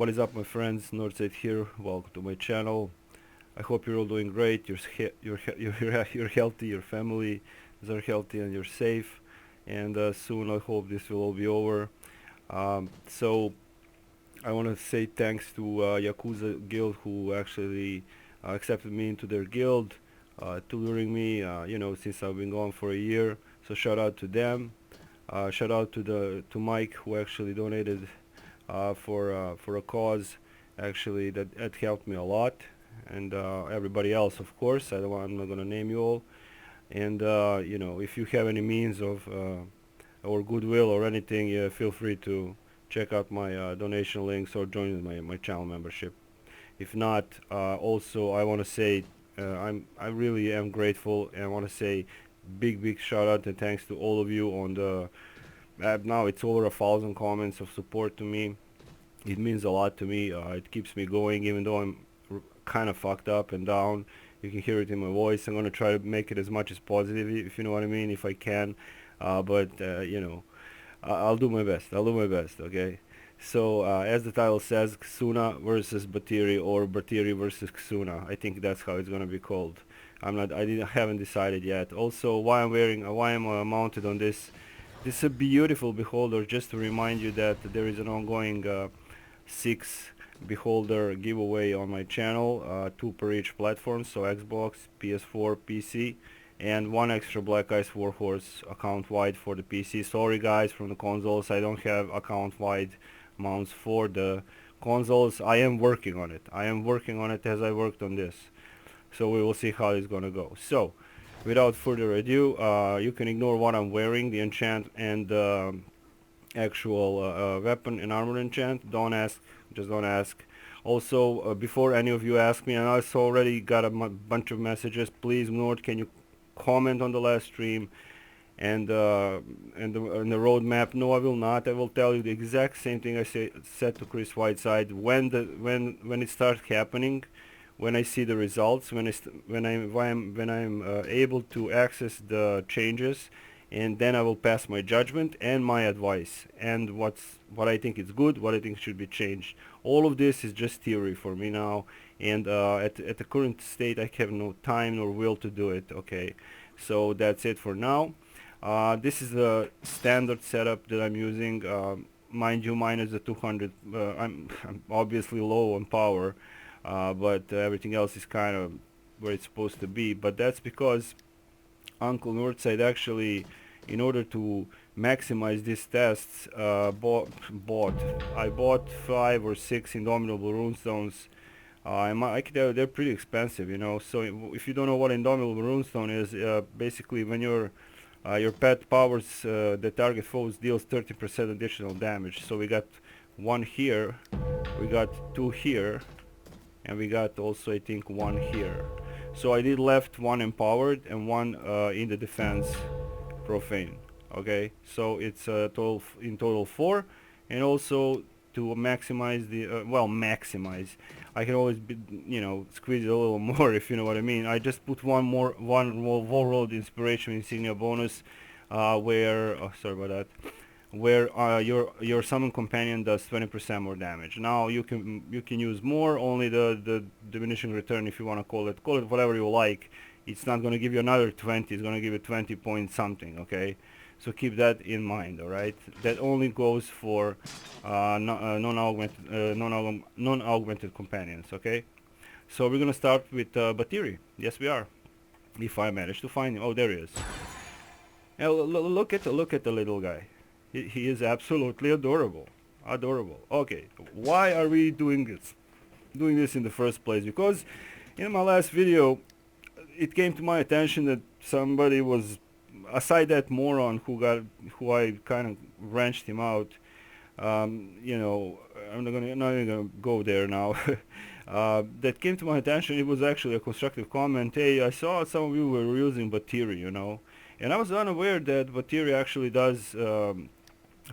What is up, my friends? Northside here. Welcome to my channel. I hope you're all doing great. You're healthy. Your families are healthy, and you're safe. And soon, I hope this will all be over. So I want to say thanks to Yakuza Guild, who actually accepted me into their guild, tutoring me. Since I've been gone for a year. So shout out to them. Shout out to Mike, who actually donated for a cause. Actually, that helped me a lot, and everybody else, of course. I'm not gonna name you all. And if you have any means of or goodwill or anything, feel free to check out my donation links or join my channel membership. If not, also I want to say I really am grateful, and I want to say big shout out and thanks to all of you on the now it's over 1,000 comments of support to me. It means a lot to me. It keeps me going, even though I'm kind of fucked up and down. You can hear it in my voice. I'm gonna try to make it as much as positive, if you know what I mean, if I can. I'll do my best. I'll do my best. Okay. So as the title says, Xuna versus Batiri, or Batiri versus Xuna. I think that's how it's gonna be called. Haven't decided yet. Also, why I'm mounted on this. This is a beautiful beholder, just to remind you that there is an ongoing 6 beholder giveaway on my channel, 2 per each platform, so Xbox, PS4, PC, and 1 extra Black Ice Warhorse account wide for the PC. Sorry guys from the consoles, I don't have account wide mounts for the consoles. I am working on it. I am working on it as I worked on this. So we will see how it's gonna go. So without further ado, you can ignore what I'm wearing, the enchant and actual weapon and armor enchant. Don't ask, just don't ask. Also, before any of you ask me, and I already got a bunch of messages, please, Nord, can you comment on the last stream and the roadmap? No, I will not. I will tell you the exact same thing I said to Chris Whiteside when it starts happening. When I see the results, when I'm able to access the changes, and then I will pass my judgment and my advice, and what I think is good, what I think should be changed. All of this is just theory for me now, and at the current state, I have no time nor will to do it. Okay, so that's it for now. This is the standard setup that I'm using. Mind you, minus the 200. I'm obviously low on power. But everything else is kind of where it's supposed to be. But that's because Uncle Northside actually, in order to maximize these tests, I bought 5 or 6 indomitable runestones. They're pretty expensive, you know. So if you don't know what indomitable runestone is, basically when your pet powers the target foes deals 30% additional damage. So we got 1 here, we got 2 here, and we got also, I think, 1 here. So I did left 1 empowered and 1 in the defense profane. Okay, so it's in total 4, and also to maximize the maximize. I can always squeeze it a little more, if you know what I mean. I just put one more Warlord inspiration insignia bonus, sorry about that, where your summon companion does 20% more damage. Now you can use more, only the diminishing return, if you want to call it whatever you like. It's not going to give you another 20, it's going to give you 20 point something. Okay, so keep that in mind. All right, that only goes for non-augmented companions. Okay, so we're going to start with Batiri. Yes, we are, if I manage to find him. Oh, there he is. Now, look at the little guy. He is absolutely adorable. Okay, why are we doing this in the first place? Because in my last video, it came to my attention that somebody was, aside that moron who I kind of wrenched him out. I'm not even gonna go there now. That came to my attention. It was actually a constructive comment. Hey, I saw some of you were using Batiri, and I was unaware that Batiri actually does,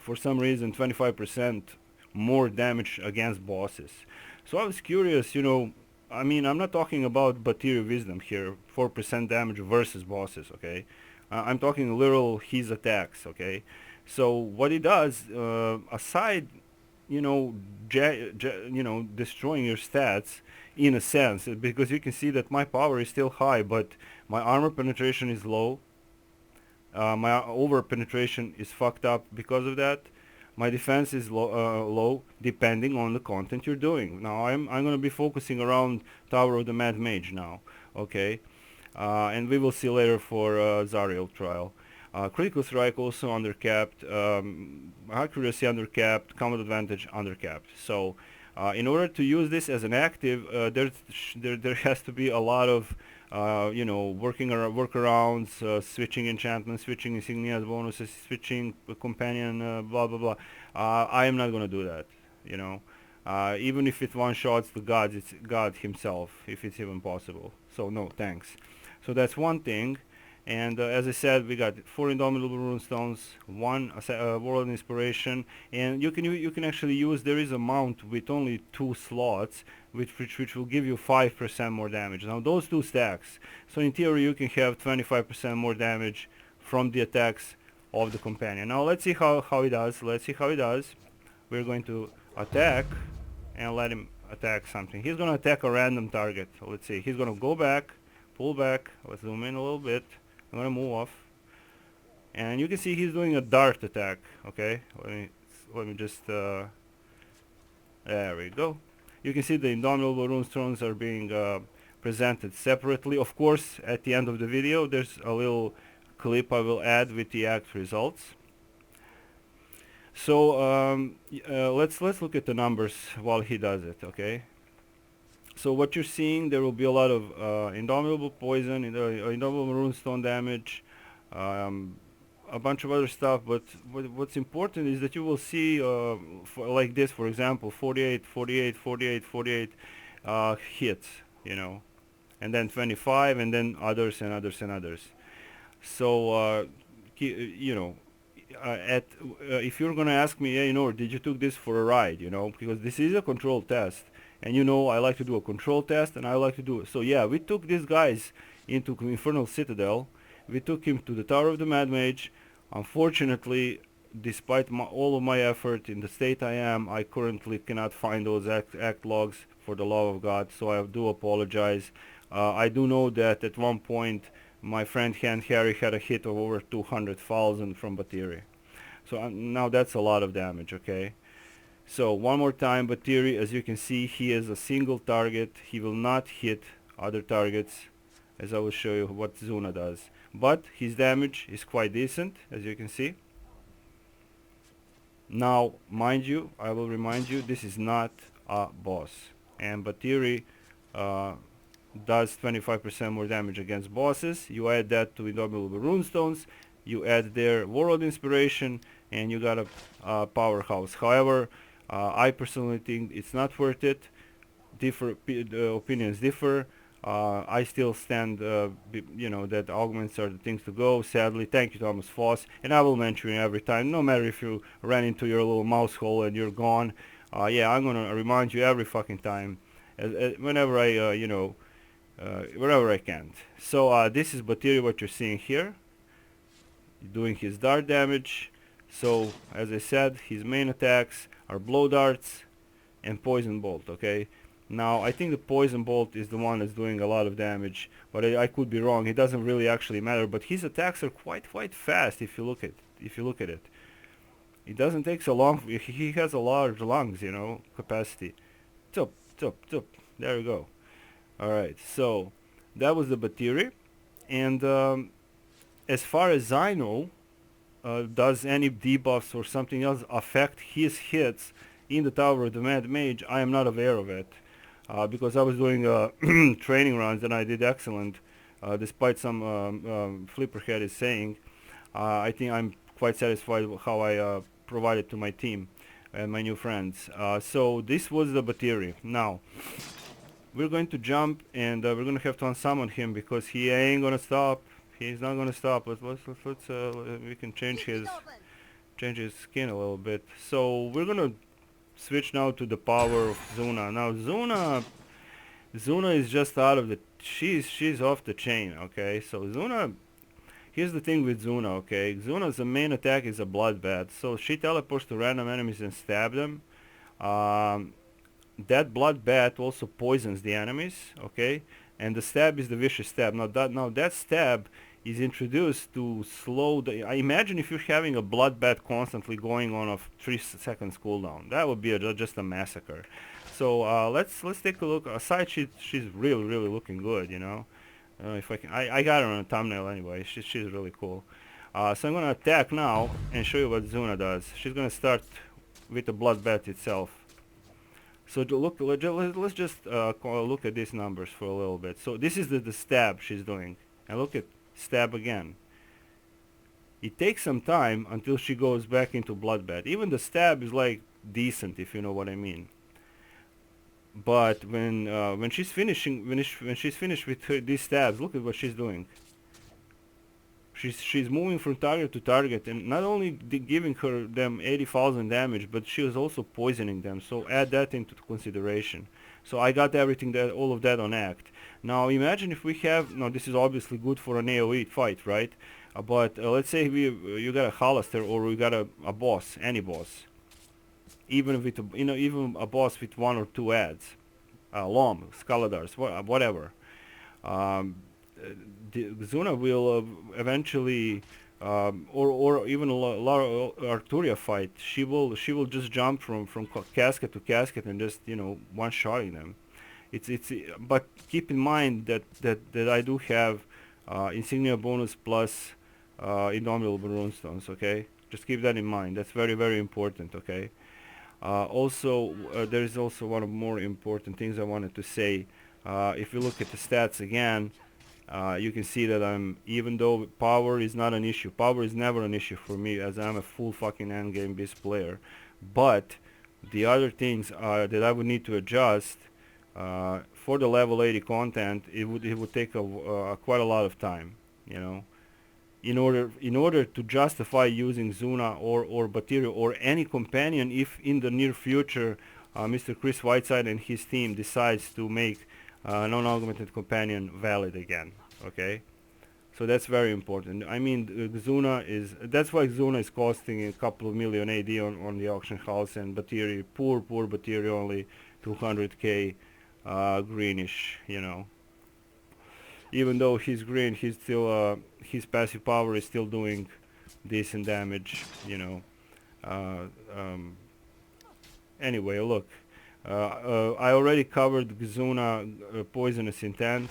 for some reason, 25% more damage against bosses. So I was curious, I mean, I'm not talking about Batiri wisdom here, 4% damage versus bosses, okay? I'm talking literal his attacks, okay? So what he does, aside you know, destroying your stats in a sense, because you can see that my power is still high, but my armor penetration is low. My over penetration is fucked up because of that. My defense is low, depending on the content you're doing. Now I'm gonna be focusing around Tower of the Mad Mage now, okay? And we will see later for Zariel trial. Critical strike also undercapped, accuracy undercapped, combat advantage undercapped. So in order to use this as an active, there has to be a lot of workarounds, switching enchantments, switching insignia bonuses, switching companion, blah blah blah. I am not gonna do that, you know. Even if it one-shots the gods, it's God himself, if it's even possible. So no, thanks. So that's one thing. And as I said, we got 4 indomitable runestones, 1 world inspiration, and you can actually use. There is a mount with only 2 slots, which will give you 5% more damage. Now those 2 stacks. So in theory, you can have 25% more damage from the attacks of the companion. Now let's see how he does. Let's see how he does. We're going to attack and let him attack something. He's gonna attack a random target. Let's see. He's gonna go back, pull back. Let's zoom in a little bit. I'm gonna move off, and you can see he's doing a dart attack. Okay, let me just there we go. You can see the indomitable runestones are being presented separately. Of course, at the end of the video, there's a little clip I will add with the act results. So let's look at the numbers while he does it. Okay. So what you're seeing, there will be a lot of indomitable poison, indomitable runestone damage, a bunch of other stuff. But what's important is that you will see, like this, for example, 48, 48, 48, 48 hits, you know, and then 25, and then others and others and others. So you know, if you're gonna ask me, hey, you know, did you took this for a ride, you know, because this is a controlled test. And you know, I like to do a control test, and I like to do it. So yeah, we took these guys into Infernal Citadel. We took him to the Tower of the Mad Mage. Unfortunately, despite all of my effort in the state I am, I currently cannot find those act logs, for the love of God. So I do apologize. I do know that at one point my friend Harry had a hit of over 200,000 from Batiri. So now that's a lot of damage. Okay. So one more time, Batiri, as you can see, he is a single target. He will not hit other targets, as I will show you what Xuna does. But his damage is quite decent, as you can see. Now, mind you, I will remind you, this is not a boss. And Batiri does 25% more damage against bosses. You add that to indomitable runestones. You add their world inspiration, and you got a powerhouse. However, I personally think it's not worth it. Opinions differ. I still stand, you know, that augments are the things to go. Sadly, thank you, Thomas Foss, and I will mention you every time, no matter if you ran into your little mouse hole and you're gone. Yeah, I'm gonna remind you every fucking time, whenever I, you know, wherever I can. So this is Batiri, what you're seeing here, doing his dart damage. So as I said, his main attacks are blow darts and poison bolt. Okay, now I think the poison bolt is the one that's doing a lot of damage, but I could be wrong. It doesn't really actually matter, but his attacks are quite fast if you look at it. It doesn't take so long. He has a large lungs, you know, capacity. Tup tup tup. There we go. All right, so that was the Batiri, and as far as I know, does any debuffs or something else affect his hits in the Tower of the Mad Mage? I am not aware of it, because I was doing training runs and I did excellent, despite some Flipperhead is saying. I think I'm quite satisfied with how I provided to my team and my new friends. So this was the Batiri. Now we're going to jump, and we're going to have to unsummon him because he ain't gonna stop. He's not gonna stop. Let's we can change his skin a little bit. So we're gonna switch now to the power of Xuna. Now Xuna is just out of the. She's off the chain. Okay, so Xuna. Here's the thing with Xuna. Okay, Xuna's main attack is a bloodbath. So she teleports to random enemies and stab them. That blood bath also poisons the enemies, okay? And the stab is the vicious stab. Now that stab is introduced to slow the. I imagine if you're having a blood bath constantly going on of 3 seconds cooldown, that would be just a massacre. So let's take a look. Aside, she's really looking good, you know. If I got her on a thumbnail anyway. She's really cool. So I'm gonna attack now and show you what Xuna does. She's gonna start with the blood bath itself. So to look, let's just look at these numbers for a little bit. So this is the stab she's doing, and look at stab again. It takes some time until she goes back into bloodbath. Even the stab is like decent, if you know what I mean. But when she's finishing, when she's finished with these stabs, look at what she's doing. She's moving from target to target, and not only giving her them 80,000 damage, but she was also poisoning them. So add that into consideration. So I got everything all of that on act. Now imagine if we have, now this is obviously good for an AOE fight, right? But let's say you got a Hollister, or we got a boss, any boss, even with even a boss with 1 or 2 ads, Lom, Skaladars, whatever. Xuna will eventually, or even Arturia fight. She will just jump from casket to casket and just one shotting them. But keep in mind that I do have insignia bonus plus indomitble runestones. Okay, just keep that in mind. That's very important. Okay. Also, there is also one of more important things I wanted to say. If you look at the stats again, you can see that even though power is not an issue, power is never an issue for me, as I'm a full fucking endgame beast player. But the other things that I would need to adjust for the level 80 content, it would take quite a lot of time, in order to justify using Xuna or Batiri or any companion, if in the near future Mr. Chris Whiteside and his team decides to make non-augmented companion valid again. Okay, so that's very important. I mean, that's why Xuna is costing a couple of million AD on the auction house, and Batiri, poor Batiri, only 200k greenish. Even though he's green, he's still his passive power is still doing decent damage. Anyway, look. I already covered Xuna poisonous intent.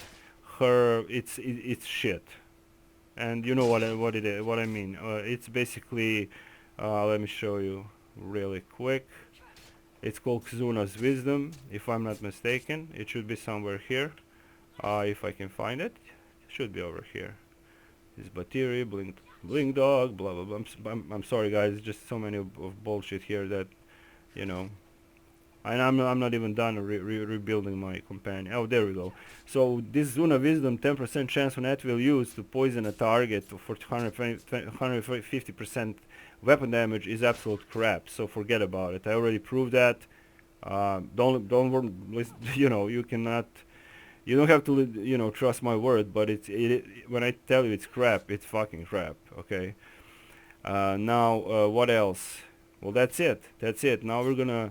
It's shit, and you know what I mean. It's basically, let me show you really quick. It's called Xuna's Wisdom, if I'm not mistaken. It should be somewhere here, if I can find it. It should be over here. This Batiri, blink dog, blah blah blah. I'm sorry guys, just so many of bullshit here that, and I'm not even done rebuilding my companion. Oh, there we go. So this Xuna Wisdom, 10% chance on at will use to poison a target for 150% weapon damage is absolute crap. So forget about it. I already proved that. Don't you cannot. You don't have to trust my word, but when I tell you it's crap, it's fucking crap. Okay. Now what else? Well, that's it. Now we're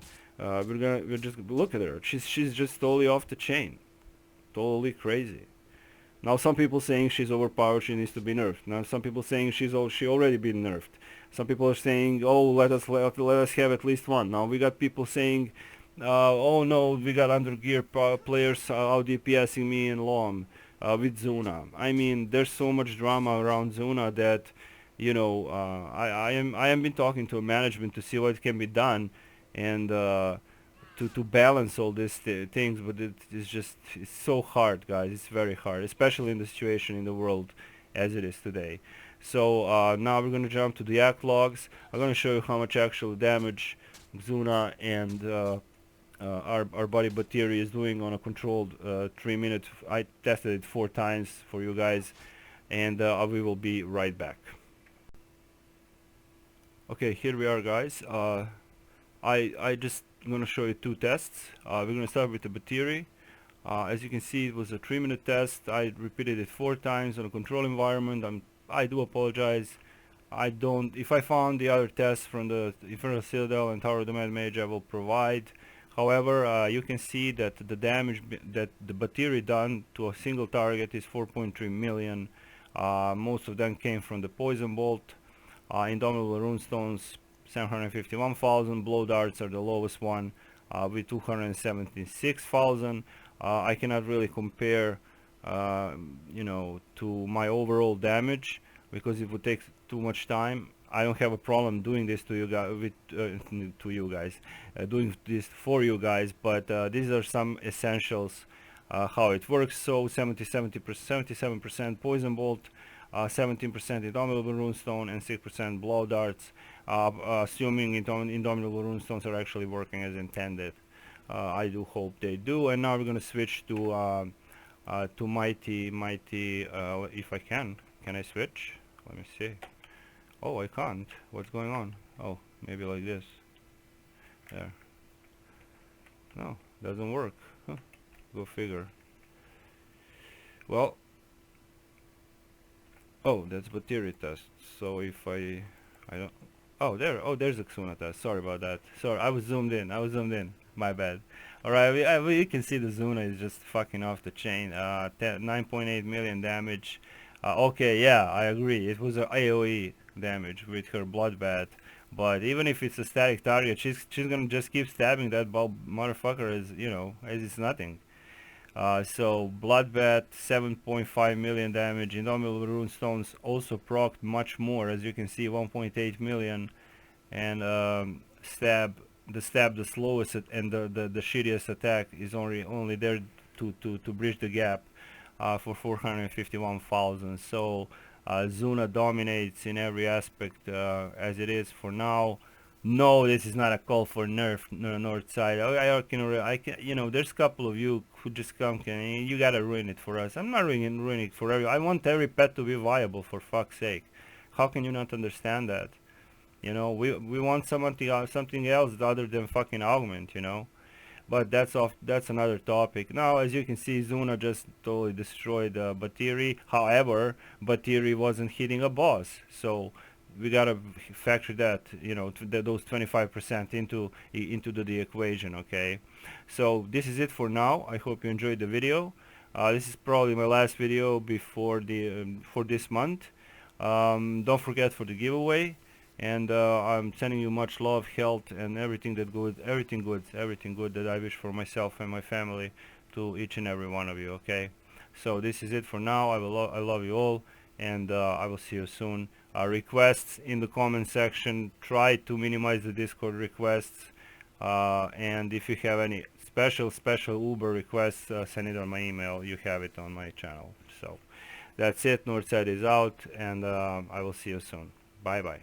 just look at her. She's just totally off the chain, totally crazy. Now some people saying she's overpowered, she needs to be nerfed. Now some people saying she already been nerfed. Some people are saying, oh, let us have at least one. Now we got people saying, oh no, we got under gear players out DPSing me in LOM with Xuna. I mean, there's so much drama around Xuna that I am been talking to management to see what can be done, and to balance all these things, but it's so hard, guys. It's very hard, especially in the situation in the world as it is today. So now we're gonna jump to the act logs. I'm gonna show you how much actual damage Xuna and our buddy Batiri is doing on a controlled 3-minute. I tested it 4 times for you guys, and we will be right back. Okay, here we are, guys. I just gonna show you 2 tests. We're gonna start with the Batiri. As you can see, it was a 3-minute test. I repeated it 4 times on a control environment. I do apologize. I don't. If I found the other tests from the Infernal Citadel and Tower of the Mad Mage, I will provide. However, you can see that the damage that the Batiri done to a single target is 4.3 million. Most of them came from the Poison Bolt. Indomitable runestones 751,000. Blow darts are the lowest one with 276,000. I cannot really compare, to my overall damage, because it would take too much time. I don't have a problem doing this to you guys, doing this for you guys, but these are some essentials how it works. So 77% poison bolt, 17% indomitable runestone, and 6% blow darts, assuming indomitable runestones are actually working as intended. I do hope they do. And now we're gonna switch to mighty. If I can I switch? Let me see. Oh, I can't. What's going on? Oh, maybe like this. There. No, doesn't work. Huh. Go figure. Well, oh, that's Batiri test. So if I don't. Oh, there's a Xuna test. Sorry about that. Sorry, I was zoomed in. My bad. All right, you can see the Xuna is just fucking off the chain. 9.8 million damage. Okay, yeah, I agree. It was a AOE damage with her bloodbath. But even if it's a static target, she's gonna just keep stabbing that motherfucker as it's nothing. So bloodbath, 7.5 million damage. Indomitable runestones also procced much more, as you can see, 1.8 million. And the slowest and the shittiest attack is only there to bridge the gap for 451,000. So Xuna dominates in every aspect as it is for now. No, this is not a call for nerf, Northside. There's a couple of you who just come and you gotta ruin it for us. I'm not ruining it for everyone. I want every pet to be viable, for fuck's sake. How can you not understand that? We want something else other than fucking augment, But that's another topic. Now, as you can see, Xuna just totally destroyed Batiri. However, Batiri wasn't hitting a boss, so we gotta factor that, those 25% into the equation. Okay, so this is it for now. I hope you enjoyed the video. This is probably my last video before for this month. Don't forget for the giveaway. And I'm sending you much love, health, and everything good that I wish for myself and my family to each and every one of you. Okay, so this is it for now. I love you all, and I will see you soon. Requests in the comment section. Try to minimize the Discord requests, and if you have any special Uber requests, send it on my email. You have it on my channel. So that's it. Northside is out, and I will see you soon. Bye bye.